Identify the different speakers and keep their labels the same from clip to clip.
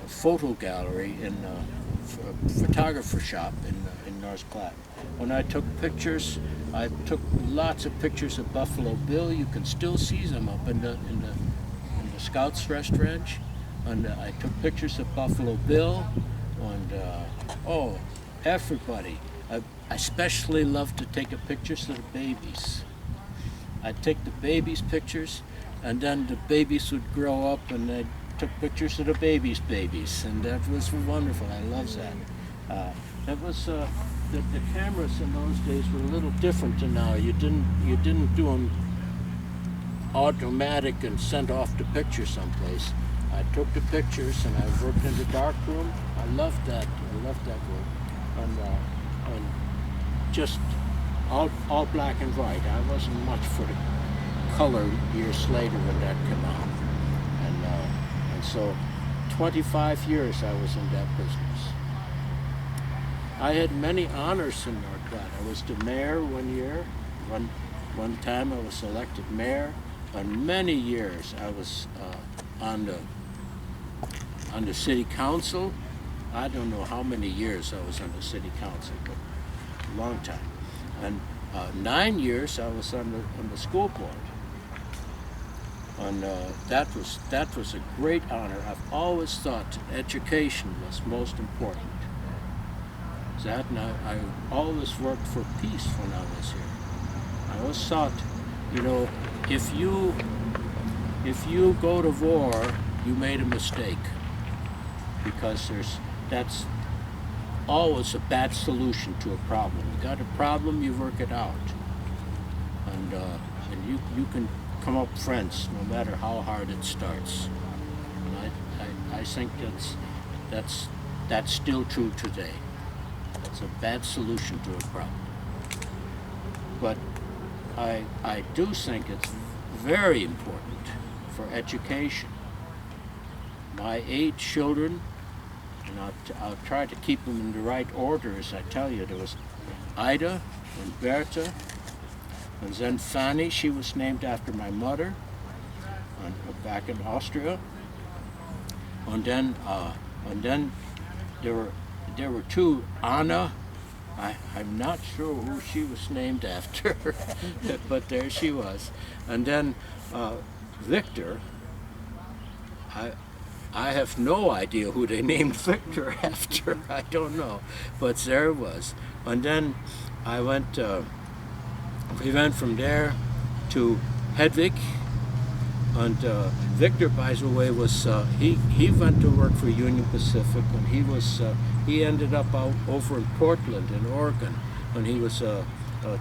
Speaker 1: photo gallery in a photographer shop in North Platte. When I took pictures, I took lots of pictures of Buffalo Bill. You can still see them up in the Scouts Rest Ranch. And I took pictures of Buffalo Bill, and everybody. I especially love to take pictures of the babies. I'd take the babies' pictures, and then the babies would grow up, and I took pictures of the babies' babies, and that was wonderful. I love that. That was the cameras in those days were a little different than now. You didn't do them automatic and sent off the picture someplace. I took the pictures, and I worked in the dark room. I loved that. I loved that work, and just all black and white. I wasn't much for the color years later when that came out, and so 25 years I was in that business. I had many honors in North Platte. I was the mayor one year. One time I was elected mayor. And many years I was on the city council. I don't know how many years I was on the city council, but a long time. And 9 years I was on the school board. And that was a great honor. I've always thought education was most important. That, and I always worked for peace when I was here. I always thought, if you go to war, you made a mistake, because that's always a bad solution to a problem. You got a problem, you work it out, and you can come up friends no matter how hard it starts. And I think that's still true today. It's a bad solution to a problem. But I do think it's very important for education. My 8 children, and I'll try to keep them in the right order as I tell you. There was Ida and Bertha, and then Fanny. She was named after my mother, back in Austria. And then there were 2, Anna. I'm not sure who she was named after, but there she was. And then Victor. I have no idea who they named Victor after. I don't know, but there it was. And then we went from there to Hedwig. And Victor, by the way, was he went to work for Union Pacific, and he ended up out over in Portland, in Oregon, and he was a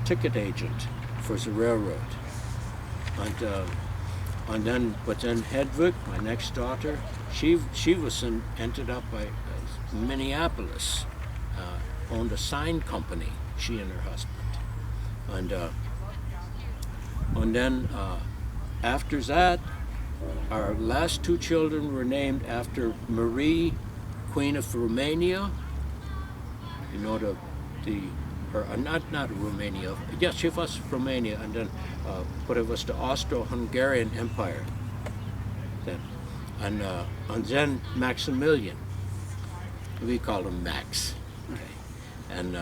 Speaker 1: ticket agent for the railroad. But then Hedwig, my next daughter, she ended up by Minneapolis, owned a sign company. She and her husband, and then. After that, our last 2 children were named after Marie, Queen of Romania. Not Romania. Yes, she was Romania, and then, but it was the Austro-Hungarian Empire. Then, and then Maximilian. We called him Max. Okay. And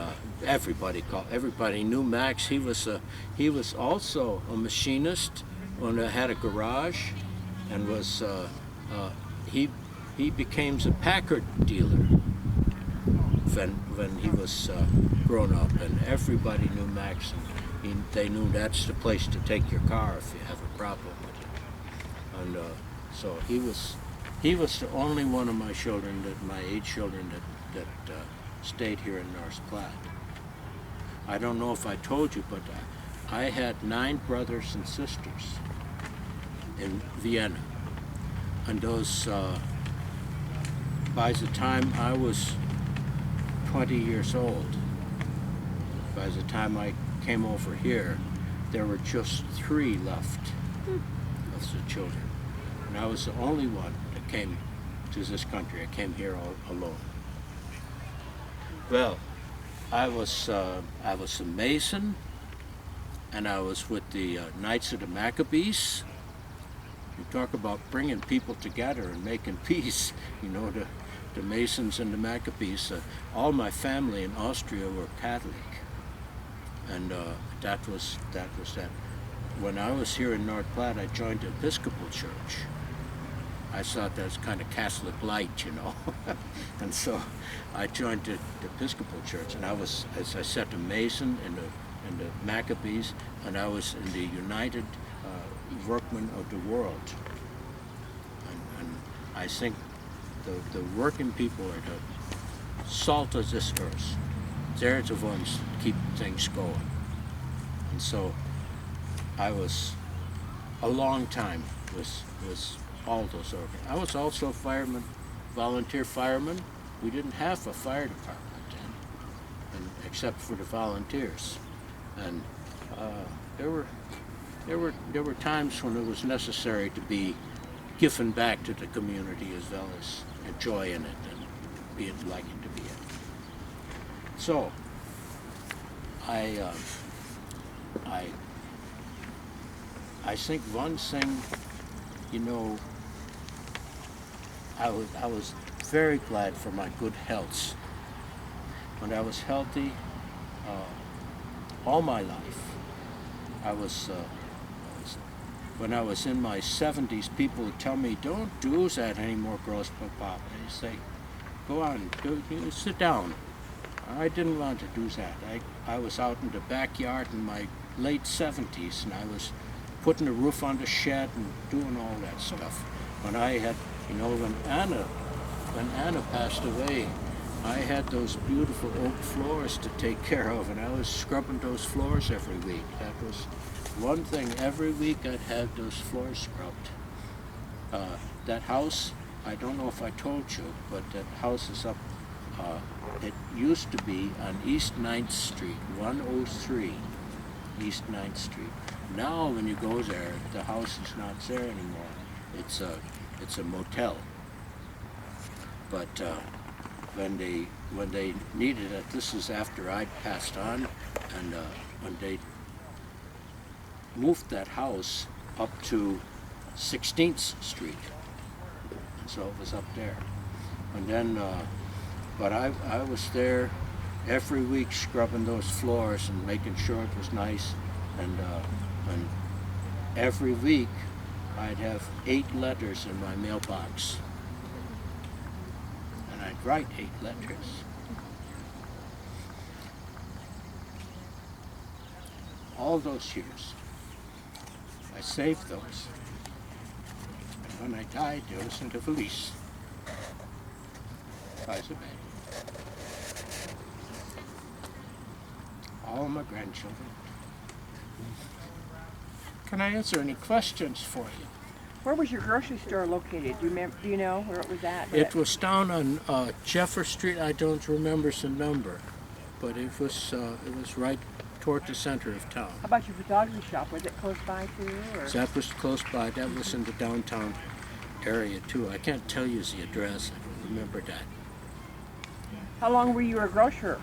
Speaker 1: everybody knew Max. He was also a machinist. When I had a garage, and he became a Packard dealer when he was grown up, and everybody knew Max, and they knew that's the place to take your car if you have a problem with it. And so he was the only one of my children, my 8 children, that stayed here in North Platte. I don't know if I told you, but I had 9 brothers and sisters in Vienna, and those, by the time I was 20 years old, by the time I came over here, there were just 3 left of the children, and I was the only one that came to this country. I came here all alone. Well, I was a Mason, and I was with the Knights of the Maccabees. You talk about bringing people together and making peace. the Masons and the Maccabees. All my family in Austria were Catholic, and that was that. When I was here in North Platte, I joined the Episcopal Church. I thought that was kind of Catholic light, you know, and so I joined the Episcopal Church, and I was, as I said, a Mason in the Maccabees, and I was in the United Workmen of the World. And I think the working people are the salt of this earth. They're the ones that keep things going. And so I was a long time with all those organs. I was also a fireman, volunteer fireman. We didn't have a fire department then, except for the volunteers. And there were times when it was necessary to be giving back to the community as well as enjoying it and being liking to be it. So I think one thing, you know, I was very glad for my good health. When I was healthy, all my life, when I was in my 70s, people would tell me, "Don't do that anymore, Großpapa." They say, "Go on, sit down." I didn't want to do that. I was out in the backyard in my late 70s, and I was putting a roof on the shed and doing all that stuff. When I had, you know, when Anna passed away, I had those beautiful oak floors to take care of, and I was scrubbing those floors every week. That was one thing. Every week I'd have those floors scrubbed. That house, I don't know if I told you, but that house is up, it used to be on East 9th Street, 103 East 9th Street. Now when you go there, the house is not there anymore. It's a motel. But when they needed it, this is after I'd passed on, and when they moved that house up to 16th Street, and so it was up there. And then, but I was there every week scrubbing those floors and making sure it was nice, and every week I'd have 8 letters in my mailbox. And I'd write 8 letters. All those years. I saved those. And when I died, there was in the valise. By the bed. All my grandchildren. Can I answer any questions for you?
Speaker 2: Where was your grocery store located? Do you know where it was at?
Speaker 1: It was down on Jefferson Street. I don't remember the number, but it was right toward the center of town.
Speaker 2: How about your photography shop? Was it close by to you? Or?
Speaker 1: That was close by. That was in the downtown area too. I can't tell you the address. I don't remember that.
Speaker 2: How long were you a grocer?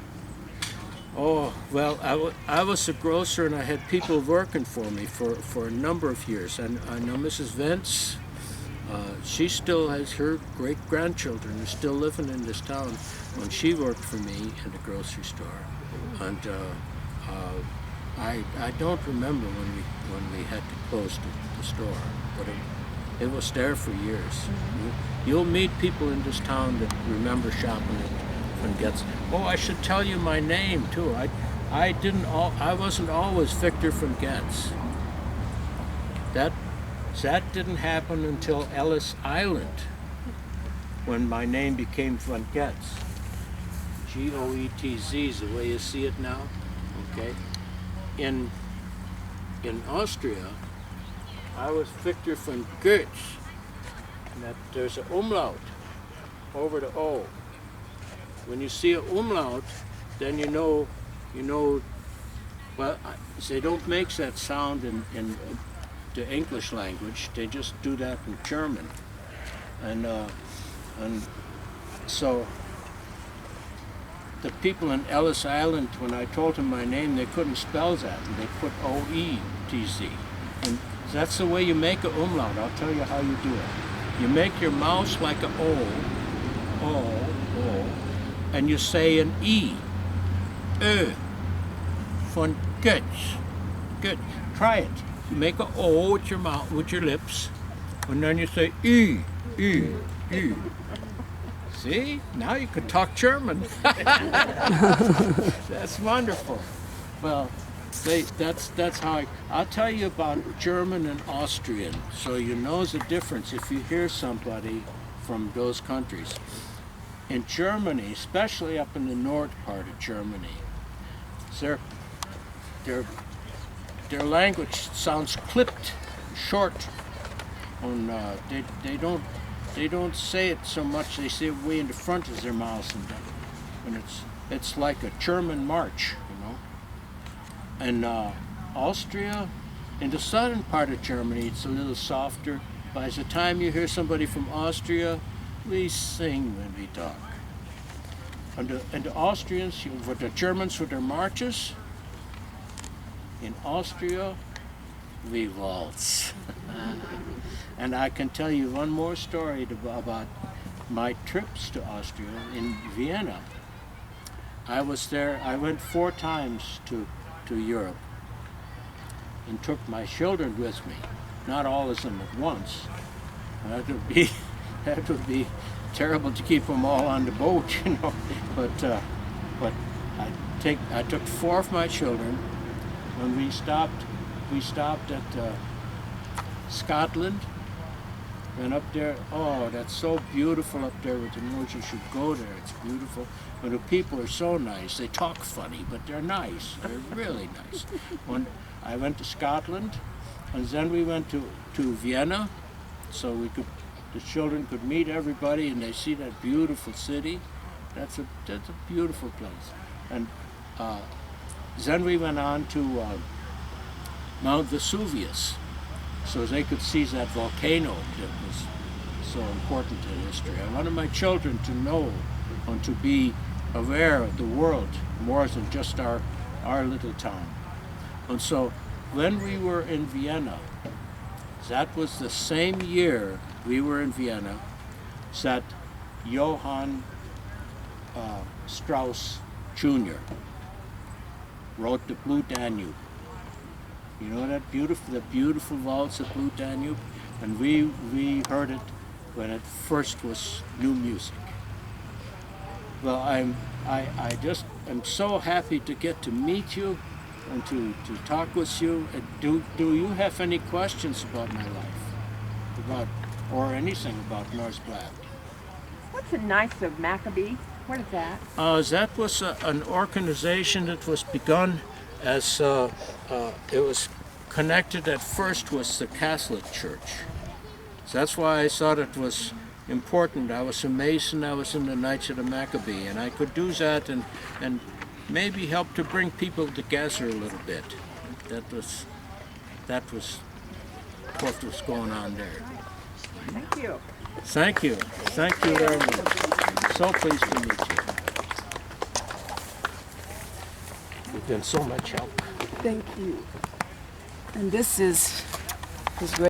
Speaker 1: Oh, well, I was a grocer, and I had people working for me for a number of years. And I know Mrs. Vance, she still has her great-grandchildren who are still living in this town when she worked for me in the grocery store. And I don't remember when we had to close the store, but it was there for years. Mm-hmm. You'll meet people in this town that remember shopping at Goetz. Oh, I should tell you my name too. I wasn't always Victor von Goetz. That didn't happen until Ellis Island, when my name became von Goetz. Goetz is the way you see it now. Okay. In Austria, I was Victor von Goetz. And that there's an umlaut over the O. When you see an umlaut, then you know, well, they don't make that sound in the English language. They just do that in German. And so the people in Ellis Island, when I told them my name, they couldn't spell that, and they put O-E-T-Z. And that's the way you make an umlaut. I'll tell you how you do it. You make your mouth like an O, O, and you say an E. Von Goetz. Good. Try it. You make a O with your mouth, with your lips, and then you say E. See? Now you can talk German. That's wonderful. Well, that's how I'll tell you about German and Austrian, so you know the difference if you hear somebody from those countries. In Germany, especially up in the north part of Germany, their language sounds clipped, short, and they don't say it so much. They say it way in the front of their mouths, and it's like a German march, you know. And Austria, in the southern part of Germany, it's a little softer. By the time you hear somebody from Austria, we sing when we talk. And the Austrians, with the Germans with their marches, in Austria, we waltz. And I can tell you one more story about my trips to Austria. In Vienna, I was there, I went 4 times to Europe and took my children with me. Not all of them at once. That would be terrible to keep them all on the boat, you know. But I took 4 of my children. When we stopped at Scotland, and up there, oh, that's so beautiful up there with the nose. You should go there. It's beautiful. And the people are so nice. They talk funny, but they're nice. They're really nice. When I went to Scotland, and then we went to Vienna, so the children could meet everybody, and they see that beautiful city. That's a beautiful place. And then we went on to Mount Vesuvius, so they could see that volcano that was so important in history. I wanted my children to know and to be aware of the world more than just our little town. And so when we were in Vienna, that was the same year we were in Vienna that Johann Strauss Jr. wrote the Blue Danube. You know the beautiful waltz of Blue Danube? And we heard it when it first was new music. Well, I'm so happy to get to meet you and to talk with you. Do you have any questions about my life? Or anything about North Platte?
Speaker 2: What's the Knights of Maccabee? What is that?
Speaker 1: That was an organization that was begun as it was connected at first with the Catholic Church. So that's why I thought it was important. I was a Mason, I was in the Knights of the Maccabee, and I could do that and maybe help to bring people together a little bit. That was what was going on there.
Speaker 2: Thank you.
Speaker 1: Thank you. Thank you very much. So pleased to meet you. You've been so much help.
Speaker 3: Thank you. And this is his great